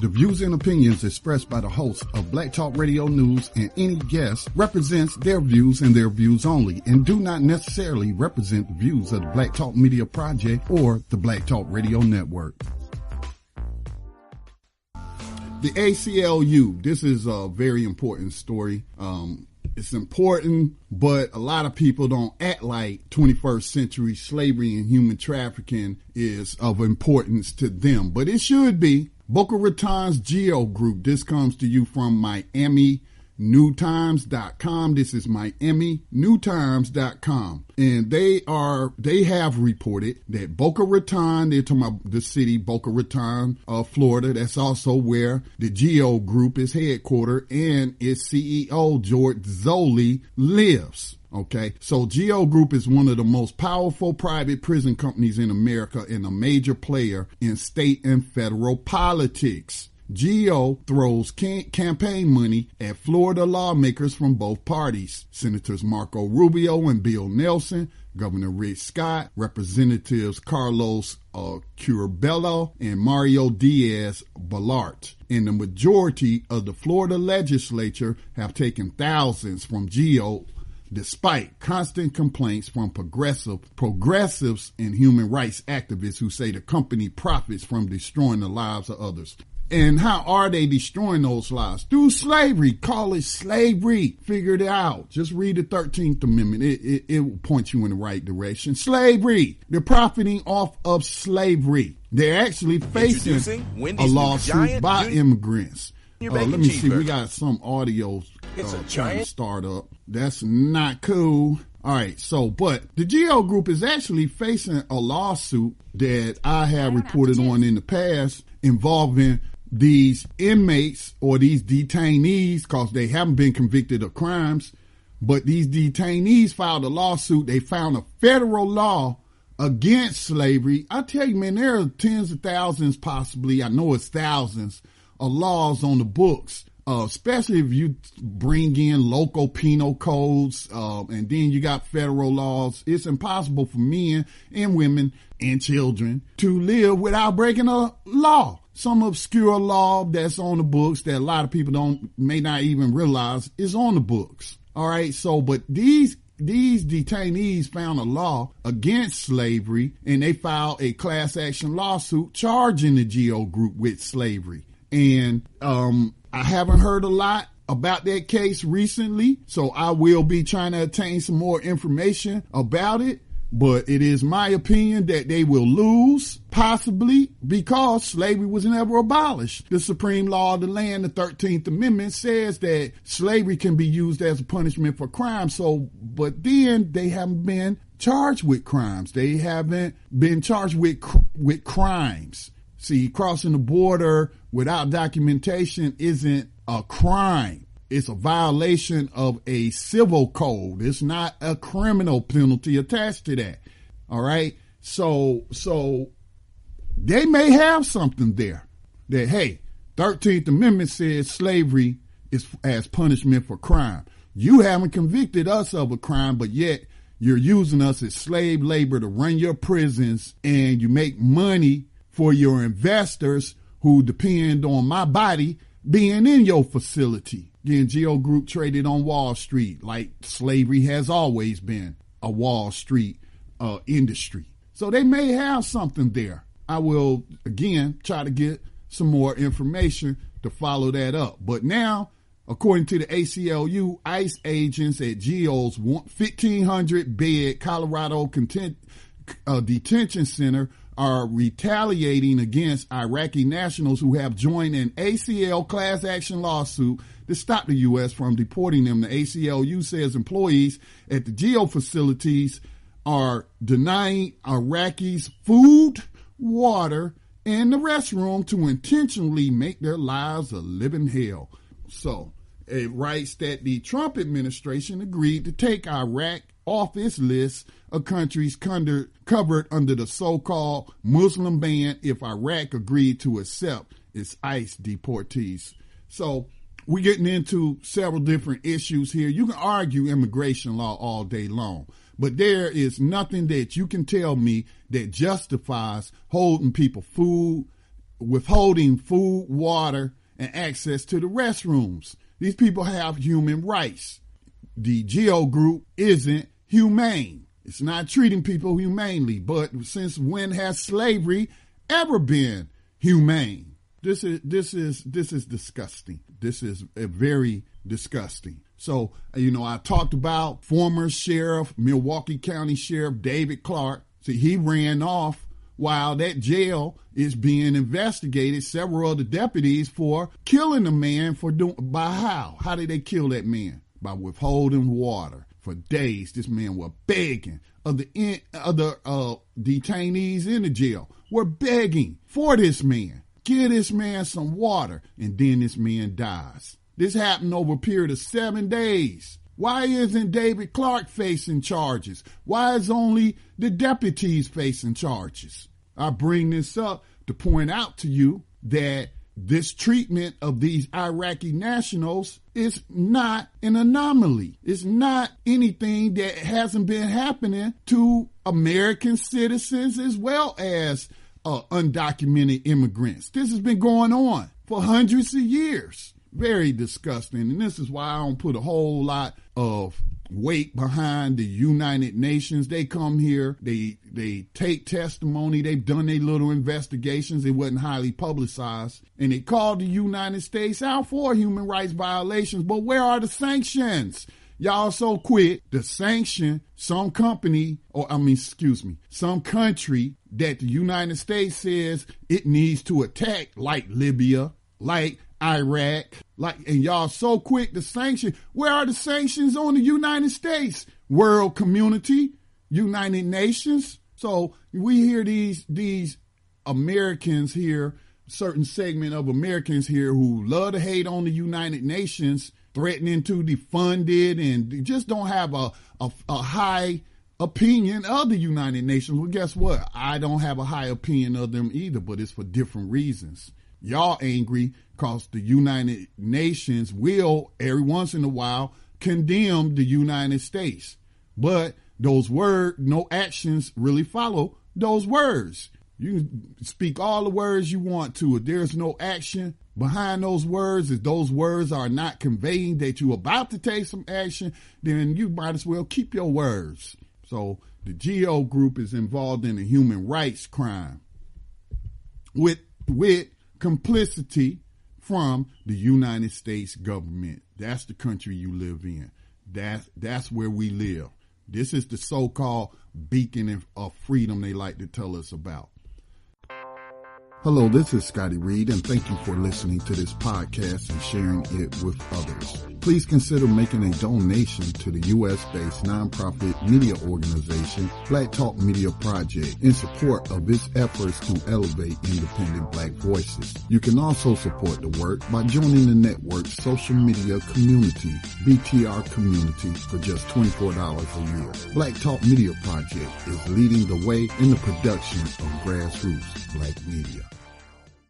The views and opinions expressed by the hosts of Black Talk Radio News and any guest represents their views and their views only and do not necessarily represent the views of the Black Talk Media Project or the Black Talk Radio Network. The ACLU, this is a very important story. It's important, but a lot of people don't act like 21st century slavery and human trafficking is of importance to them, but it should be. Boca Raton's GEO Group. This comes to you from MiamiNewTimes.com. This is MiamiNewTimes.com. And they have reported that Boca Raton, they're talking about the city, Boca Raton, Florida. That's also where the GEO Group is headquartered and its CEO, George Zoley, lives. Okay, so GEO Group is one of the most powerful private prison companies in America and a major player in state and federal politics. GEO throws campaign money at Florida lawmakers from both parties. Senators Marco Rubio and Bill Nelson, Governor Rick Scott, Representatives Carlos Curbelo and Mario Diaz-Balart. And the majority of the Florida legislature have taken thousands from GEO despite constant complaints from progressives and human rights activists who say the company profits from destroying the lives of others. And how are they destroying those lives? Through slavery. Call it slavery. Figure it out. Just read the 13th Amendment. It will point you in the right direction. Slavery. They're profiting off of slavery. They're actually facing a lawsuit by immigrants. Let me see. We got some audio trying to start up. That's not cool. All right. So, but the GEO Group is actually facing a lawsuit that I have reported on in the past involving these inmates or these detainees, because they haven't been convicted of crimes. But these detainees filed a lawsuit. They found a federal law against slavery. I tell you, man, there are tens of thousands, possibly, I know it's thousands, of laws on the books, especially if you bring in local penal codes, and then you got federal laws. It's impossible for men and women and children to live without breaking a law. Some obscure law that's on the books that a lot of people may not even realize is on the books. All right. So, but these detainees found a law against slavery, and they filed a class action lawsuit charging the GEO Group with slavery. And I haven't heard a lot about that case recently, so I will be trying to obtain some more information about it. But it is my opinion that they will lose, possibly because slavery was never abolished. The supreme law of the land, the 13th Amendment, says that slavery can be used as a punishment for crime. So, but then they haven't been charged with crimes. They haven't been charged with crimes. See, crossing the border without documentation isn't a crime. It's a violation of a civil code. It's not a criminal penalty attached to that. All right. So they may have something there that, hey, 13th Amendment says slavery is as punishment for crime. You haven't convicted us of a crime, but yet you're using us as slave labor to run your prisons, and you make money for your investors who depend on my body being in your facility. Again, GEO Group traded on Wall Street like slavery has always been a Wall Street industry. So they may have something there. I will, again, try to get some more information to follow that up. But now, according to the ACLU, ICE agents at GEO's 1,500-bed Colorado detention center are retaliating against Iraqi nationals who have joined an ACL class action lawsuit to stop the U.S. from deporting them. The ACLU says employees at the GEO facilities are denying Iraqis food, water, and the restroom to intentionally make their lives a living hell. So it writes that the Trump administration agreed to take Iraq off its list of countries covered under the so-called Muslim ban if Iraq agreed to accept its ICE deportees. So we're getting into several different issues here. You can argue immigration law all day long, but there is nothing that you can tell me that justifies holding people food, withholding food, water, and access to the restrooms. These people have human rights. The GEO Group isn't humane. It's not treating people humanely. But since when has slavery ever been humane? This is disgusting. This is very disgusting. So, I talked about former sheriff, Milwaukee County Sheriff David Clark. See, he ran off while that jail is being investigated. Several other deputies for killing a man by how? How did they kill that man? By withholding water. For days, this man was begging. Other detainees in the jail were begging for this man. Give this man some water. And then this man dies. This happened over a period of 7 days. Why isn't David Clark facing charges? Why is only the deputies facing charges? I bring this up to point out to you that this treatment of these Iraqi nationals is not an anomaly. It's not anything that hasn't been happening to American citizens as well as undocumented immigrants. This has been going on for hundreds of years. Very disgusting. And this is why I don't put a whole lot of weight behind the United Nations. They come here, they take testimony, they've done their little investigations. It wasn't highly publicized. And they called the United States out for human rights violations. But where are the sanctions? Y'all so quick to sanction some country that the United States says it needs to attack, like Libya, like Iraq, and y'all so quick to sanction. Where are the sanctions on the United States? World community, United Nations. So we hear these Americans here, certain segment of Americans here who love to hate on the United Nations, threatening to defund it, and just don't have a high opinion of the United Nations. Well, guess what? I don't have a high opinion of them either, but it's for different reasons. Y'all angry because the United Nations will, every once in a while, condemn the United States. But those words, no actions really follow those words. You can speak all the words you want to. If there's no action behind those words, if those words are not conveying that you're about to take some action, then you might as well keep your words. So the GEO Group is involved in a human rights crime with complicity from the United States government. That's the country you live in. That's where we live. This is the so-called beacon of freedom they like to tell us about. Hello, this is Scotty Reed, and thank you for listening to this podcast and sharing it with others. Please consider making a donation to the U.S.-based nonprofit media organization, Black Talk Media Project, in support of its efforts to elevate independent Black voices. You can also support the work by joining the network's social media community, BTR Community, for just $24 a year. Black Talk Media Project is leading the way in the production of grassroots Black media.